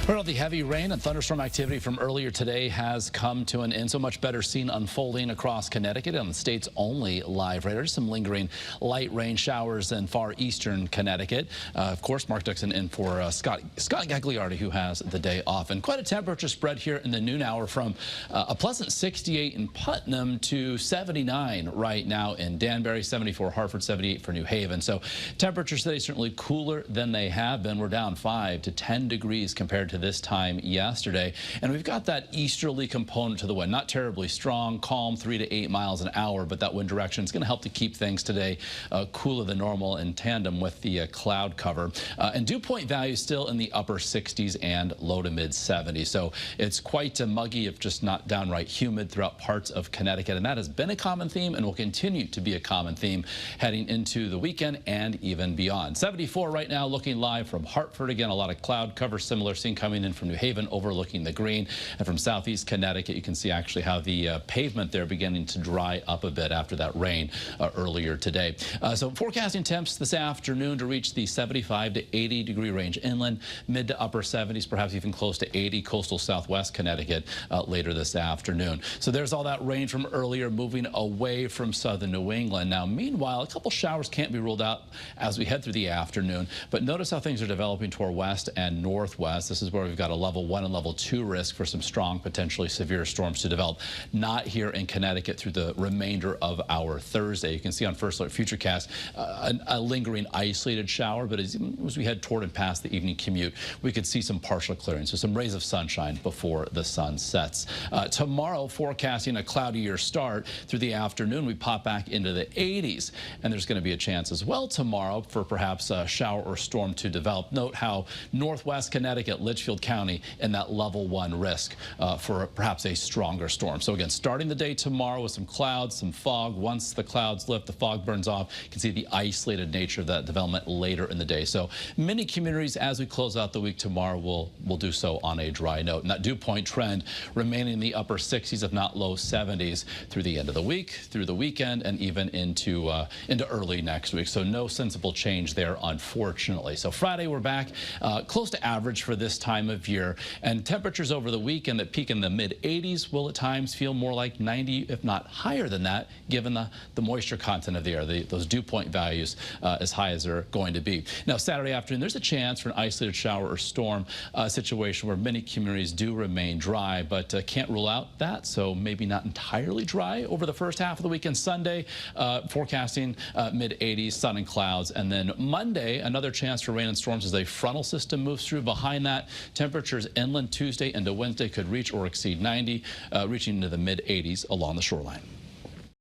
Well, the heavy rain and thunderstorm activity from earlier today has come to an end. So much better scene unfolding across Connecticut on the state's only live radar. Some lingering light rain showers in far eastern Connecticut. Of course, Mark Dixon in for Scott Gagliardi, who has the day off. And quite a temperature spread here in the noon hour from a pleasant 68 in Putnam to 79 right now in Danbury, 74 Hartford, 78 for New Haven. So temperatures today certainly cooler than they have been. We're down 5 to 10 degrees compared to this time yesterday, and we've got that easterly component to the wind. Not terribly strong, calm, 3 to 8 miles an hour, but that wind direction is going to help to keep things today cooler than normal in tandem with the cloud cover. And dew point values still in the upper 60s and low to mid 70s. So it's quite muggy, if just not downright humid, throughout parts of Connecticut, and that has been a common theme and will continue to be a common theme heading into the weekend and even beyond. 74 right now, looking live from Hartford. Again, a lot of cloud cover, similar scene coming in from New Haven overlooking the green. And from southeast Connecticut, you can see actually how the pavement there beginning to dry up a bit after that rain earlier today. So forecasting temps this afternoon to reach the 75 to 80 degree range inland, mid to upper 70s, perhaps even close to 80 coastal southwest Connecticut later this afternoon. So there's all that rain from earlier moving away from southern New England. Now, meanwhile, a couple showers can't be ruled out as we head through the afternoon, but notice how things are developing toward west and northwest. This is where we've got a level 1 and level 2 risk for some strong, potentially severe storms to develop. Not here in Connecticut through the remainder of our Thursday. You can see on First Alert Futurecast a lingering isolated shower, but as we head toward and past the evening commute, we could see some partial clearing, so some rays of sunshine before the sun sets. Tomorrow, forecasting a cloudier start. Through the afternoon, we pop back into the 80s, and there's going to be a chance as well tomorrow for perhaps a shower or storm to develop. Note how northwest Connecticut, Litchfield County, in that level 1 risk for perhaps a stronger storm. So again, starting the day tomorrow with some clouds, some fog. Once the clouds lift, the fog burns off. You can see the isolated nature of that development later in the day. So many communities, as we close out the week tomorrow, will do so on a dry note. And that dew point trend remaining in the upper 60s, if not low 70s, through the end of the week, through the weekend, and even into early next week. So no sensible change there, unfortunately. So Friday, we're back close to average for this time of year. And temperatures over the weekend that peak in the mid 80s will at times feel more like 90, if not higher than that, given the moisture content of the air, those dew point values as high as they're going to be. Now, Saturday afternoon, there's a chance for an isolated shower or storm situation where many communities do remain dry, but can't rule out that. So maybe not entirely dry over the first half of the weekend. Sunday, forecasting mid 80s, sun and clouds. And then Monday, another chance for rain and storms as a frontal system moves through. Behind that, temperatures inland Tuesday into Wednesday could reach or exceed 90, reaching into the mid 80s along the shoreline.